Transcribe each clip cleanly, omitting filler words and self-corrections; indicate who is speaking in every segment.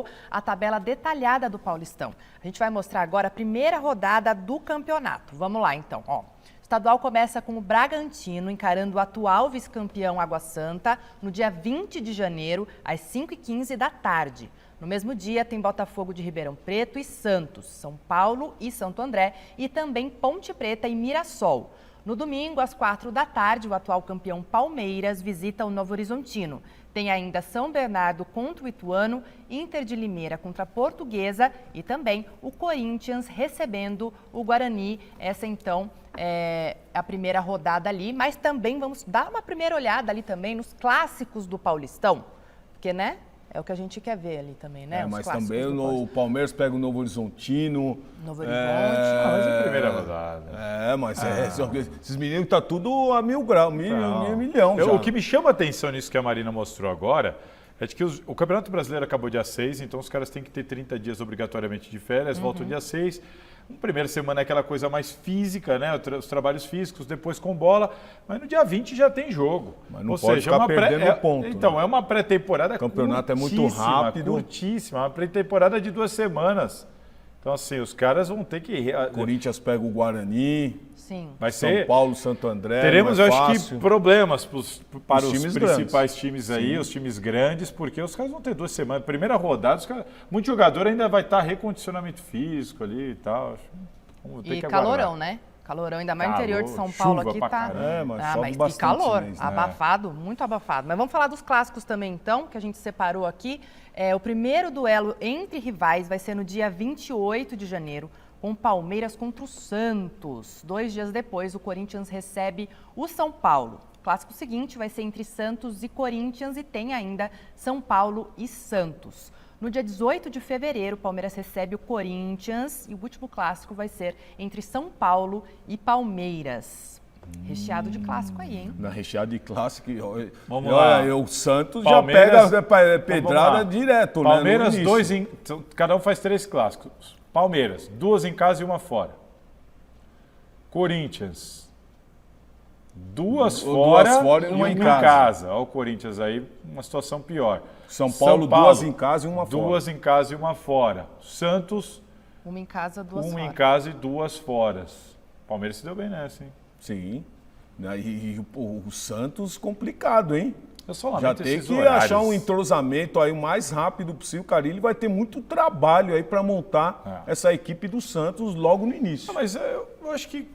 Speaker 1: divulgou a tabela detalhada do Paulistão. A gente vai mostrar agora a primeira rodada do campeonato. Vamos lá, então. Ó, o estadual começa com o Bragantino encarando o atual vice-campeão Água Santa no dia 20 de janeiro, às 5h15 da tarde. No mesmo dia, tem Botafogo de Ribeirão Preto e Santos, São Paulo e Santo André e também Ponte Preta e Mirassol. No domingo, às 4 da tarde, o atual campeão Palmeiras visita o Novo Horizontino. Tem ainda São Bernardo contra o Ituano, Inter de Limeira contra a Portuguesa e também o Corinthians recebendo o Guarani. Essa, então, é a primeira rodada ali, mas também vamos dar uma primeira olhada ali também nos clássicos do Paulistão, porque, né? É o que a gente quer ver ali também, né?
Speaker 2: Mas também o Palmeiras pega o Novo Horizontino.
Speaker 1: Novo Horizonte.
Speaker 3: Mas é a primeira rodada.
Speaker 2: Mas esses meninos estão tudo a 1.000 graus, milhão já.
Speaker 3: O que me chama a atenção nisso que a Marina mostrou agora é de que o Campeonato Brasileiro acabou dia 6, então os caras têm que ter 30 dias obrigatoriamente de férias, voltam dia 6. Na primeira semana é aquela coisa mais física, né? Os trabalhos físicos, depois com bola, mas no dia 20 já tem jogo.
Speaker 2: Mas não pode ficar perdendo ponto.
Speaker 3: Então,
Speaker 2: né?
Speaker 3: É uma pré-temporada curtíssima.
Speaker 2: O campeonato é muito rápido.
Speaker 3: Curtíssima, uma pré-temporada de 2 semanas. Então, assim, os caras vão ter que...
Speaker 2: Corinthians pega o Guarani.
Speaker 1: Sim.
Speaker 3: Vai
Speaker 2: São
Speaker 3: ser...
Speaker 2: Paulo, Santo André.
Speaker 3: Teremos, eu acho que, problemas para os
Speaker 2: times
Speaker 3: principais times aí,
Speaker 2: Sim.
Speaker 3: os times grandes, porque os caras vão ter 2 semanas. Primeira rodada, muito jogador ainda vai estar recondicionamento físico ali e tal.
Speaker 1: E calorão, né? Calorão, ainda mais no interior de São Paulo aqui tá.
Speaker 2: Mas
Speaker 1: e calor,
Speaker 2: né?
Speaker 1: abafado, muito abafado. Mas vamos falar dos clássicos também, então, que a gente separou aqui. O primeiro duelo entre rivais vai ser no dia 28 de janeiro, com Palmeiras contra o Santos. 2 dias depois, o Corinthians recebe o São Paulo. O clássico seguinte vai ser entre Santos e Corinthians e tem ainda São Paulo e Santos. No dia 18 de fevereiro, o Palmeiras recebe o Corinthians e o último clássico vai ser entre São Paulo e Palmeiras. Recheado de clássico aí, hein?
Speaker 2: Recheado de clássico.
Speaker 3: Vamos lá.
Speaker 2: O Santos
Speaker 3: Palmeiras,
Speaker 2: já pega pedrada direto,
Speaker 3: Palmeiras,
Speaker 2: né?
Speaker 3: 2 cada um faz 3 clássicos. Palmeiras, 2 em casa e 1 fora. Corinthians, 2 fora e 1 em casa. Olha o Corinthians aí, uma situação pior.
Speaker 2: São Paulo 2 em casa e 1 fora.
Speaker 3: 2 em casa e 1 fora. Santos,
Speaker 1: 1 em casa, 2 fora.
Speaker 3: 1 em casa e 2 fora. Palmeiras se deu bem nessa, hein?
Speaker 2: Sim. E o Santos complicado, hein?
Speaker 3: Eu só
Speaker 2: já tem que achar um entrosamento aí o mais rápido possível. O Carille vai ter muito trabalho aí para montar essa equipe do Santos logo no início.
Speaker 3: Mas eu acho que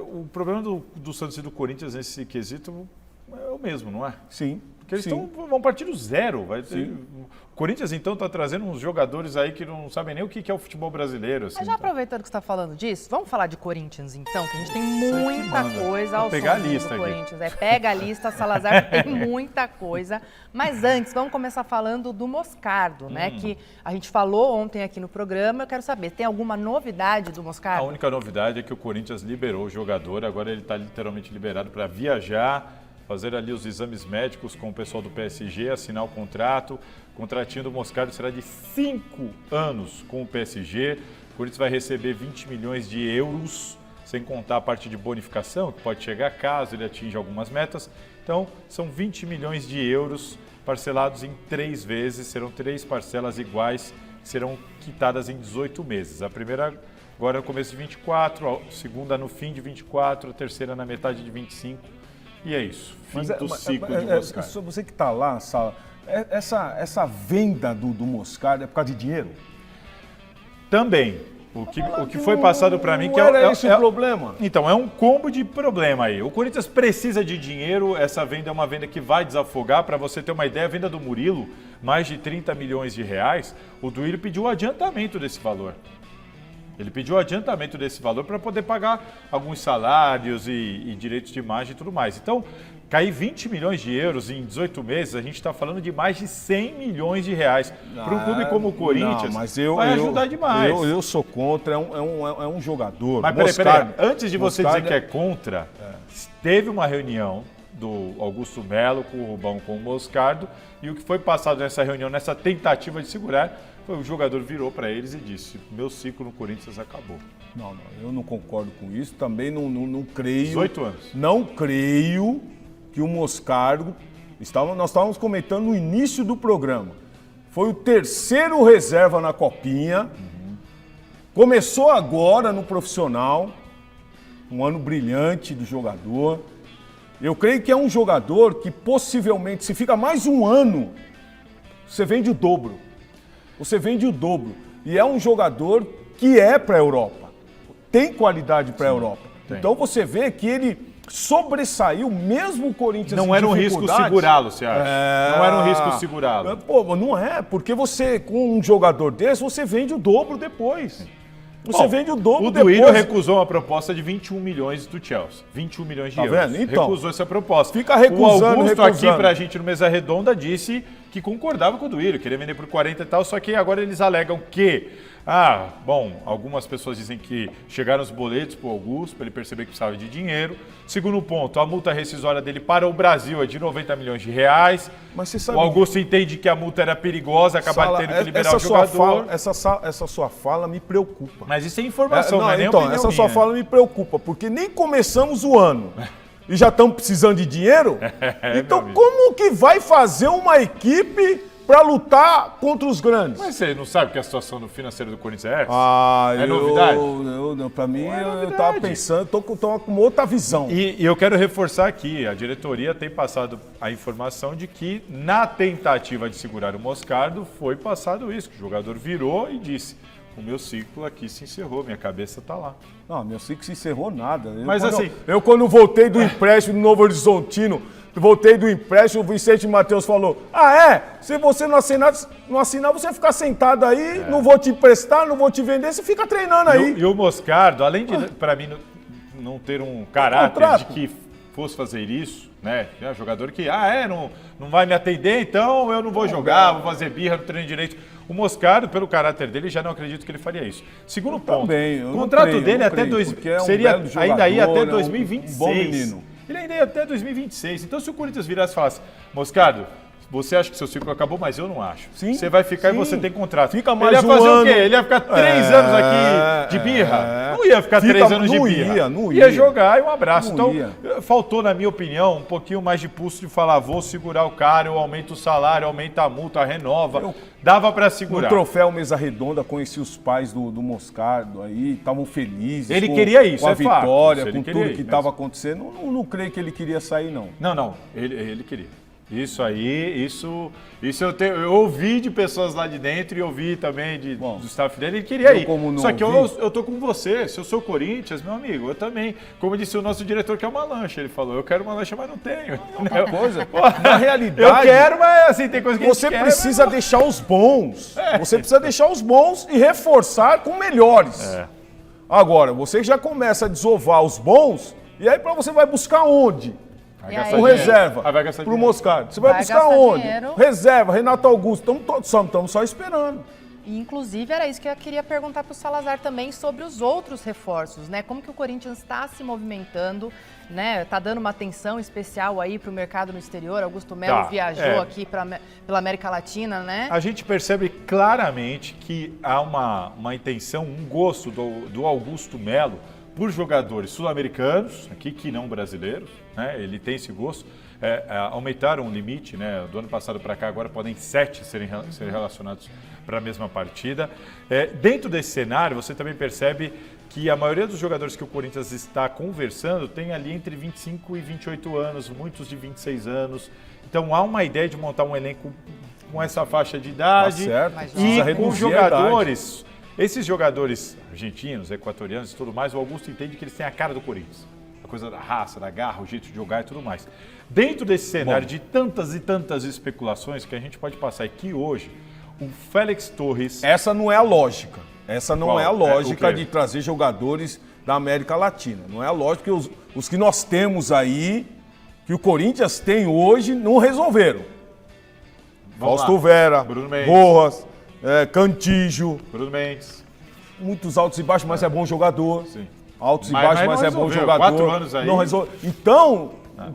Speaker 3: o problema do Santos e do Corinthians nesse quesito é o mesmo, não é?
Speaker 2: Sim.
Speaker 3: Porque eles vão partir do zero. O Corinthians, então, está trazendo uns jogadores aí que não sabem nem o que é o futebol brasileiro. Assim,
Speaker 1: mas já aproveitando que você está falando disso, vamos falar de Corinthians, então, que a gente tem muita coisa ao
Speaker 3: pegar a
Speaker 1: som
Speaker 3: lista
Speaker 1: do
Speaker 3: aqui.
Speaker 1: Corinthians. Pega a lista, Salazar, tem muita coisa. Mas antes, vamos começar falando do Moscardo, né? Que a gente falou ontem aqui no programa. Eu quero saber, tem alguma novidade do Moscardo?
Speaker 3: A única novidade é que o Corinthians liberou o jogador. Agora ele está literalmente liberado para viajar, fazer ali os exames médicos com o pessoal do PSG, assinar o contrato. O contratinho do Moscardo será de 5 anos com o PSG. O Corinthians vai receber 20 milhões de euros, sem contar a parte de bonificação, que pode chegar caso ele atinja algumas metas. Então, são 20 milhões de euros parcelados em 3 vezes. Serão 3 parcelas iguais, que serão quitadas em 18 meses. A primeira agora no começo de 24, a segunda no fim de 24, a terceira na metade de 25. E é isso, fim do ciclo de Moscardo.
Speaker 2: Você que está lá, Sala, essa venda do Moscardo é por causa de dinheiro?
Speaker 3: Também. O que foi passado para mim que
Speaker 2: era esse o problema.
Speaker 3: Então, é um combo de problema aí. O Corinthians precisa de dinheiro, essa venda é uma venda que vai desafogar. Para você ter uma ideia, a venda do Murilo, mais de 30 milhões de reais, o Duílio pediu o adiantamento desse valor. Ele pediu o adiantamento desse valor para poder pagar alguns salários e direitos de imagem e tudo mais. Então, cair 20 milhões de euros em 18 meses, a gente está falando de mais de 100 milhões de reais. Para um clube como o Corinthians, vai ajudar demais.
Speaker 2: Eu sou contra, é um jogador.
Speaker 3: Mas peraí, antes de você dizer que é contra, teve uma reunião do Augusto Melo com o Rubão, com o Moscardo, e o que foi passado nessa reunião, nessa tentativa de segurar, o jogador virou para eles e disse: meu ciclo no Corinthians acabou.
Speaker 2: Não, eu não concordo com isso. Também não creio.
Speaker 3: 18 anos.
Speaker 2: Não creio que o Moscardo. Nós estávamos comentando no início do programa. foi o terceiro reserva na Copinha. Começou agora no profissional. Um ano brilhante do jogador. Eu creio que é um jogador que possivelmente, se fica mais um ano, você vende o dobro. Você vende o dobro. E é um jogador que é para a Europa. Tem qualidade para a Europa.
Speaker 3: tem.
Speaker 2: Então você vê que ele sobressaiu, mesmo o Corinthians
Speaker 3: Não era um risco segurá-lo, você acha? Não era um risco segurá-lo.
Speaker 2: Pô, não é, porque você, com um jogador desse, você vende o dobro depois. Você vende o dobro depois.
Speaker 3: O Duílio recusou uma proposta de 21 milhões do Chelsea. 21 milhões de euros.
Speaker 2: Vendo? Então,
Speaker 3: recusou essa proposta.
Speaker 2: Fica recusando,
Speaker 3: O Augusto
Speaker 2: recusando.
Speaker 3: aqui pra gente no Mesa Redonda disse que concordava com o Duílio, queria vender por 40 e tal, só que agora eles alegam que algumas pessoas dizem que chegaram os boletos pro Augusto, para ele perceber que precisava de dinheiro. Segundo ponto, a multa rescisória dele para o Brasil é de 90 milhões de reais.
Speaker 2: Mas você sabe
Speaker 3: o Augusto entende que a multa era perigosa, acabaram tendo que liberar o jogador.
Speaker 2: Essa sua fala me preocupa.
Speaker 3: Mas isso é informação, não é nem opinião
Speaker 2: essa sua
Speaker 3: minha.
Speaker 2: fala me preocupa, porque nem começamos o ano e já estamos precisando de dinheiro. Então
Speaker 3: meu amigo.
Speaker 2: como que vai fazer uma equipe para lutar contra os grandes?
Speaker 3: Mas você não sabe que a situação do financeiro do Corinthians é essa?
Speaker 2: Novidade?
Speaker 3: Novidade?
Speaker 2: Para mim,
Speaker 3: é
Speaker 2: eu
Speaker 3: novidade.
Speaker 2: tava pensando, tô com outra visão.
Speaker 3: E eu quero reforçar aqui, a diretoria tem passado a informação de que na tentativa de segurar o Moscardo foi passado isso, que o jogador virou e disse: o meu ciclo aqui se encerrou, minha cabeça tá lá.
Speaker 2: Não, meu ciclo se encerrou nada.
Speaker 3: Mas assim...
Speaker 2: Eu quando voltei do empréstimo do Novo Horizontino, o Vicente Matheus falou: se você não assinar, você vai ficar sentado aí, não vou te emprestar, não vou te vender, você fica treinando aí.
Speaker 3: E o Moscardo, além de, para mim, não ter um caráter de que fosse fazer isso, né? É um jogador que, não vai me atender, então eu não vou jogar, vou fazer birra, não treino direito. O Moscardo, pelo caráter dele, já não acredito que ele faria isso. Segundo ponto, o contrato dele seria ainda ia até 2026.
Speaker 2: Um bom menino.
Speaker 3: Ele ainda ia até 2026. Então, se o Corinthians virasse e falasse: Moscardo, você acha que seu ciclo acabou, mas eu não acho.
Speaker 2: Sim,
Speaker 3: você vai ficar
Speaker 2: sim.
Speaker 3: e você tem contrato.
Speaker 2: Fica mais
Speaker 3: ele ia fazer
Speaker 2: um
Speaker 3: o quê?
Speaker 2: ano.
Speaker 3: Ele ia ficar 3 anos aqui de birra? Não ia ficar 3 anos de birra.
Speaker 2: Não
Speaker 3: ia jogar e um abraço.
Speaker 2: Não
Speaker 3: Então,
Speaker 2: ia.
Speaker 3: faltou, na minha opinião, um pouquinho mais de pulso de falar: vou segurar o cara, eu aumento o salário, aumenta a multa, renova. Dava pra segurar.
Speaker 2: No troféu Mesa Redonda, conheci os pais do Moscardo aí, estavam felizes.
Speaker 3: Ele queria isso,
Speaker 2: com a
Speaker 3: é fato.
Speaker 2: vitória,
Speaker 3: Ele
Speaker 2: com
Speaker 3: queria
Speaker 2: tudo
Speaker 3: ir,
Speaker 2: que estava acontecendo. Não creio que ele queria sair, não.
Speaker 3: Não, ele queria. Isso aí, isso eu ouvi de pessoas lá de dentro e ouvi também do staff dele, ele queria ir. Só que eu tô com você, se eu sou Corinthians, meu amigo, eu também. Como disse o nosso diretor, que é uma lancha, ele falou: eu quero uma lancha, mas não tenho.
Speaker 2: Outra coisa, na realidade...
Speaker 3: Eu quero, mas assim, tem coisa que
Speaker 2: você precisa deixar os bons. Você precisa deixar os bons e reforçar com melhores. Agora, você já começa a desovar os bons, e aí você vai buscar onde? O reserva para o Moscardo. Você vai buscar onde?
Speaker 1: Dinheiro.
Speaker 2: Reserva, Renato Augusto. Estamos só esperando.
Speaker 1: E, inclusive, era isso que eu queria perguntar para o Salazar também sobre os outros reforços, né? Como que o Corinthians está se movimentando, né? Está dando uma atenção especial aí para o mercado no exterior. Augusto Melo viajou aqui pela América Latina, né?
Speaker 3: A gente percebe claramente que há uma intenção, um gosto do Augusto Melo por jogadores sul-americanos, aqui que não brasileiros, né? Ele tem esse gosto. Aumentaram o limite, né? Do ano passado para cá, agora podem 7 serem relacionados para a mesma partida. Dentro desse cenário, você também percebe que a maioria dos jogadores que o Corinthians está conversando tem ali entre 25 e 28 anos, muitos de 26 anos. Então há uma ideia de montar um elenco com essa faixa de idade e com jogadores. Esses jogadores argentinos, equatorianos e tudo mais, o Augusto entende que eles têm a cara do Corinthians. A coisa da raça, da garra, o jeito de jogar e tudo mais. Dentro desse cenário de tantas e tantas especulações que a gente pode passar aqui hoje, o Félix Torres...
Speaker 2: Essa não é a lógica. Essa não
Speaker 3: Qual?
Speaker 2: É a lógica de trazer jogadores da América Latina. Não é a lógica que os que nós temos aí, que o Corinthians tem hoje, não resolveram. Fausto Vera,
Speaker 3: Bruno Mendes.
Speaker 2: Rojas, Cantígio.
Speaker 3: Bruno Mendes.
Speaker 2: Muitos altos e baixos, mas é bom jogador.
Speaker 3: Sim.
Speaker 2: Altos e baixos, mas é bom jogador.
Speaker 3: 4 anos aí.
Speaker 2: Não resolve. Então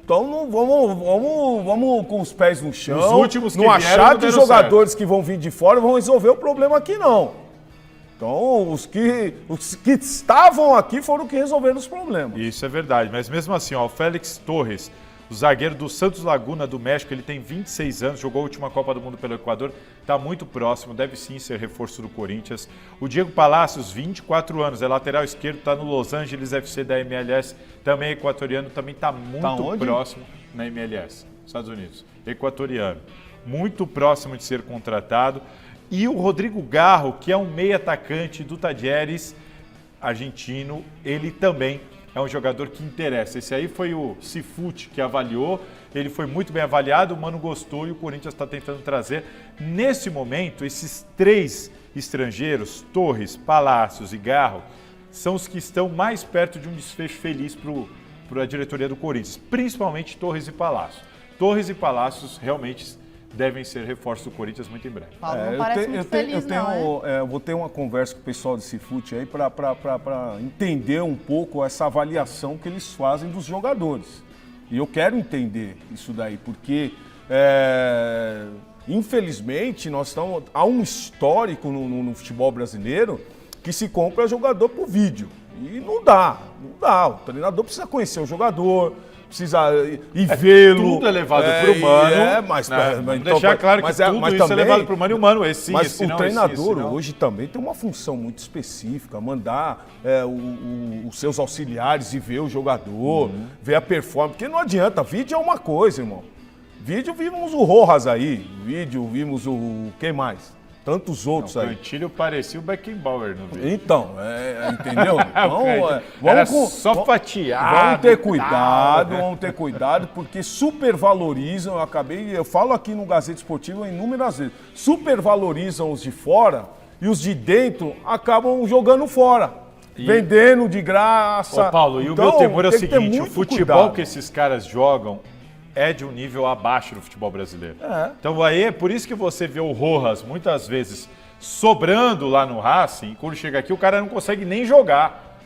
Speaker 2: não, vamos com os pés no chão.
Speaker 3: Os últimos que
Speaker 2: não
Speaker 3: vieram,
Speaker 2: achar
Speaker 3: não
Speaker 2: que os
Speaker 3: deram
Speaker 2: jogadores
Speaker 3: certo.
Speaker 2: que vão vir de fora vão resolver o problema aqui, não. Então, os que estavam aqui foram que resolveram os problemas.
Speaker 3: Isso é verdade, mas mesmo assim, o Félix Torres, O zagueiro do Santos Laguna, do México, ele tem 26 anos, jogou a última Copa do Mundo pelo Equador, está muito próximo, deve sim ser reforço do Corinthians. O Diego Palacios, 24 anos, é lateral esquerdo, está no Los Angeles FC da MLS, também é equatoriano, também está muito próximo na MLS, Estados Unidos, equatoriano. Muito próximo de ser contratado. E o Rodrigo Garro, que é um meio atacante do Talleres, argentino, ele também é um jogador que interessa. Esse aí foi o Cifute que avaliou, ele foi muito bem avaliado, o Mano gostou e o Corinthians está tentando trazer. Nesse momento, esses 3 estrangeiros, Torres, Palacios e Garro, são os que estão mais perto de um desfecho feliz para a diretoria do Corinthians, principalmente Torres e Palacios. Torres e Palacios realmente devem ser reforços do Corinthians muito em breve.
Speaker 1: Paulo não parece muito feliz, não,
Speaker 2: eu vou ter uma conversa com o pessoal desse Cifute aí para entender um pouco essa avaliação que eles fazem dos jogadores. E eu quero entender isso daí, porque infelizmente há um histórico no futebol brasileiro que se compra jogador por vídeo. E não dá. O treinador precisa conhecer o jogador, precisa ir vê-lo.
Speaker 3: Tudo é levado para o Mano.
Speaker 2: Mas
Speaker 3: então, deixar claro que tudo isso também é levado para o Mano e o Mano esse sim,
Speaker 2: mas
Speaker 3: esse
Speaker 2: o
Speaker 3: não,
Speaker 2: treinador
Speaker 3: esse
Speaker 2: hoje também tem uma função muito específica, mandar os seus auxiliares e ver o jogador, ver a performance, porque não adianta, vídeo é uma coisa, irmão. Vídeo vimos o Rojas aí, vídeo vimos o quem mais? Tantos outros aí.
Speaker 3: O Cantilho parecia o Beckenbauer no vídeo.
Speaker 2: Então, entendeu?
Speaker 3: Então, só fatiado.
Speaker 2: Vamos ter cuidado, porque supervalorizam, eu falo aqui no Gazeta Esportivo inúmeras vezes, supervalorizam os de fora e os de dentro acabam jogando fora. Vendendo de graça.
Speaker 3: Ô Paulo, e o meu temor é o seguinte, o futebol que esses caras jogam é de um nível abaixo do futebol brasileiro. Então aí é por isso que você vê o Rojas muitas vezes sobrando lá no Racing, e quando chega aqui o cara não consegue nem jogar.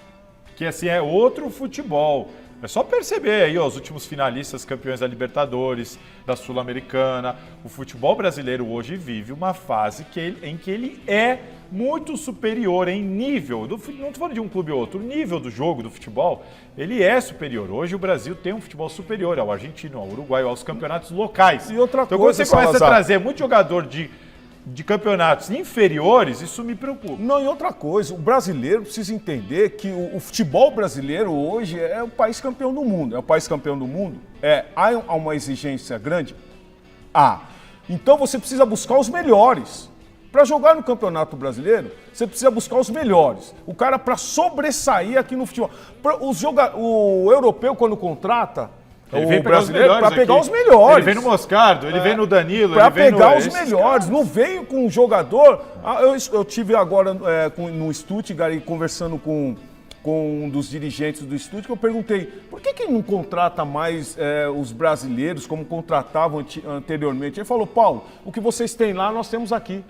Speaker 3: Porque assim, é outro futebol. É só perceber aí, ó, os últimos finalistas campeões da Libertadores, da Sul-Americana. O futebol brasileiro hoje vive uma fase em que ele é muito superior em nível. Não estou falando de um clube ou outro. O nível do jogo, do futebol, ele é superior. Hoje o Brasil tem um futebol superior ao argentino, ao uruguaio, aos campeonatos locais.
Speaker 2: E outra
Speaker 3: então,
Speaker 2: coisa,
Speaker 3: quando você começa a trazer muito jogador de campeonatos inferiores, isso me preocupa.
Speaker 2: Não, e outra coisa, o brasileiro precisa entender que o futebol brasileiro hoje é o país campeão do mundo. É o país campeão do mundo? Há uma exigência grande? Então você precisa buscar os melhores. Para jogar no Campeonato Brasileiro, você precisa buscar os melhores. O cara para sobressair aqui no futebol. O europeu, quando contrata,
Speaker 3: ele vem
Speaker 2: o brasileiro para pegar os melhores.
Speaker 3: Ele vem no Moscardo, ele vem no Danilo,
Speaker 2: para pegar os melhores. Não veio com um jogador. Eu tive agora no Stuttgart conversando com um dos dirigentes do Stuttgart, eu perguntei por que não contrata mais os brasileiros como contratavam anteriormente. Ele falou, Paulo, o que vocês têm lá, nós temos aqui.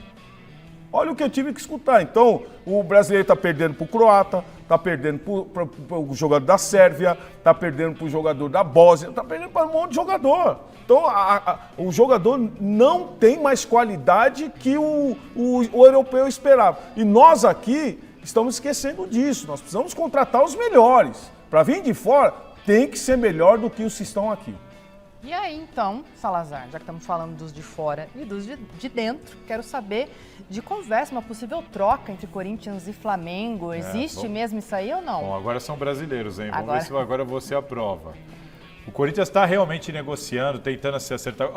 Speaker 2: Olha o que eu tive que escutar. Então, o brasileiro está perdendo para o croata, está perdendo para o jogador da Sérvia, está perdendo para o jogador da Bósnia, está perdendo para um monte de jogador. Então, o jogador não tem mais qualidade que o europeu esperava. E nós aqui estamos esquecendo disso. Nós precisamos contratar os melhores. Para vir de fora, tem que ser melhor do que os que estão aqui.
Speaker 1: E aí, então, Salazar, já que estamos falando dos de fora e dos de dentro, quero saber de conversa, uma possível troca entre Corinthians e Flamengo. Existe mesmo isso aí ou não?
Speaker 3: Bom, agora são brasileiros, hein? Vamos ver se agora você aprova. O Corinthians está realmente negociando, tentando se acertar.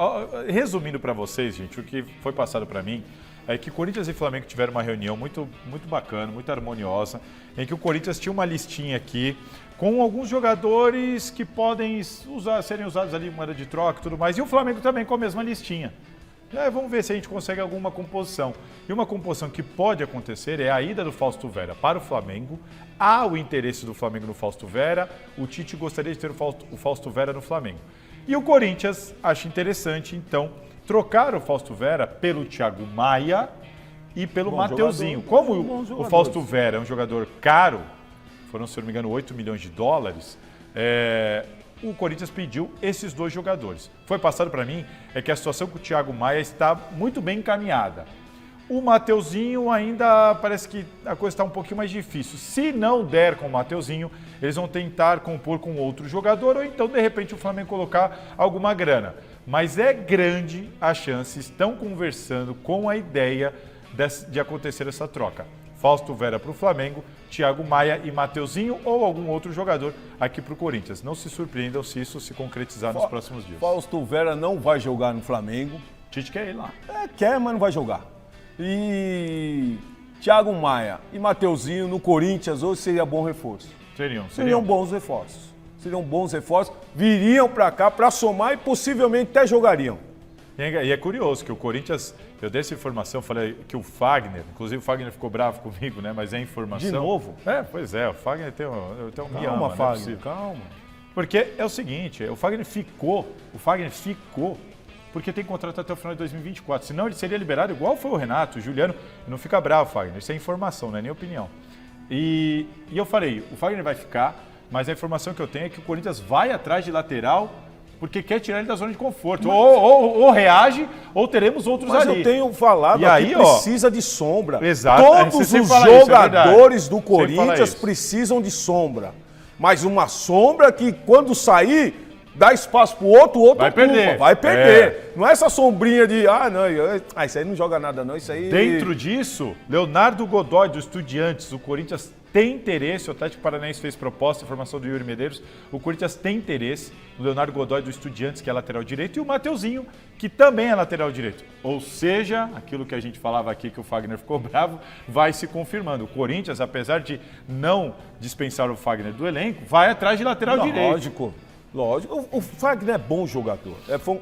Speaker 3: Resumindo para vocês, gente, o que foi passado para mim é que Corinthians e Flamengo tiveram uma reunião muito bacana, muito harmoniosa, em que o Corinthians tinha uma listinha aqui com alguns jogadores que podem serem usados ali em moeda de troca e tudo mais, e o Flamengo também com a mesma listinha. Vamos ver se a gente consegue alguma composição. E uma composição que pode acontecer é a ida do Fausto Vera para o Flamengo. Há o interesse do Flamengo no Fausto Vera, o Tite gostaria de ter o Fausto Vera no Flamengo. E o Corinthians acha interessante, então, trocar o Fausto Vera pelo Thiago Maia e pelo Mateuzinho. Como o Fausto Vera é um jogador caro, foram, se eu não me engano, 8 milhões de dólares, o Corinthians pediu esses dois jogadores. Foi passado para mim que a situação com o Thiago Maia está muito bem encaminhada. O Mateuzinho ainda parece que a coisa está um pouquinho mais difícil. Se não der com o Mateuzinho, eles vão tentar compor com outro jogador ou então, de repente, o Flamengo colocar alguma grana. Mas é grande a chance, estão conversando com a ideia de acontecer essa troca. Fausto Vera para o Flamengo, Thiago Maia e Mateuzinho ou algum outro jogador aqui para o Corinthians. Não se surpreendam se isso se concretizar nos próximos dias.
Speaker 2: Fausto Vera não vai jogar no Flamengo.
Speaker 3: Tite quer ir lá.
Speaker 2: Quer, mas não vai jogar. E Thiago Maia e Mateuzinho no Corinthians hoje seria bom reforço. Seriam bons reforços. Seriam bons reforços, viriam para cá para somar e possivelmente até jogariam.
Speaker 3: E é curioso que o Corinthians, eu dei essa informação, falei que o Fagner, inclusive o Fagner ficou bravo comigo, né? Mas é informação.
Speaker 2: De novo?
Speaker 3: Pois é, o Fagner tem um
Speaker 2: Calma, Fagner, calma.
Speaker 3: Porque é o seguinte, o Fagner ficou porque tem contrato até o final de 2024. Senão ele seria liberado igual foi o Renato, o Juliano. Não fica bravo, Fagner, isso é informação, não é nem opinião. E eu falei, o Fagner vai ficar, mas a informação que eu tenho é que o Corinthians vai atrás de lateral porque quer tirar ele da zona de conforto. Ou reage, ou teremos outros
Speaker 2: mas
Speaker 3: ali.
Speaker 2: Mas eu tenho falado
Speaker 3: que
Speaker 2: precisa de sombra.
Speaker 3: Exato.
Speaker 2: Todos os jogadores do Corinthians precisam de sombra. Mas uma sombra que quando sair, dá espaço pro outro
Speaker 3: vai perder.
Speaker 2: Vai perder. Não é essa sombrinha de, isso aí não joga nada não, isso aí...
Speaker 3: Dentro disso, Leonardo Godoy do Estudiantes, o Corinthians tem interesse, o Atlético Paranaense fez proposta, informação do Yuri Medeiros, o Corinthians tem interesse no Leonardo Godoy do Estudiantes, que é lateral direito, e o Mateuzinho, que também é lateral direito. Ou seja, aquilo que a gente falava aqui que o Fagner ficou bravo, vai se confirmando. O Corinthians, apesar de não dispensar o Fagner do elenco, vai atrás de lateral direito.
Speaker 2: Lógico, o Fagner é bom jogador,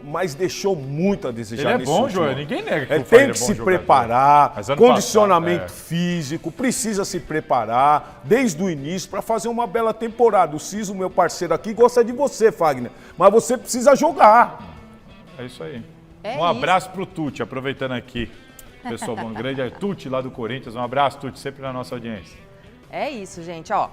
Speaker 2: mas deixou muito a desejar.
Speaker 3: Ele é bom jogador, ninguém nega que
Speaker 2: ele
Speaker 3: o Fagner
Speaker 2: tem que
Speaker 3: é bom
Speaker 2: se
Speaker 3: jogador.
Speaker 2: preparar, condicionamento
Speaker 3: passado,
Speaker 2: físico, precisa se preparar desde o início para fazer uma bela temporada. O Ciso, meu parceiro aqui, gosta de você, Fagner, mas você precisa jogar.
Speaker 3: É isso aí.
Speaker 1: É
Speaker 3: um abraço pro Tuti, aproveitando aqui. Pessoal, um grande Tuti lá do Corinthians, um abraço, Tuti, sempre na nossa audiência.
Speaker 1: É isso, gente, ó.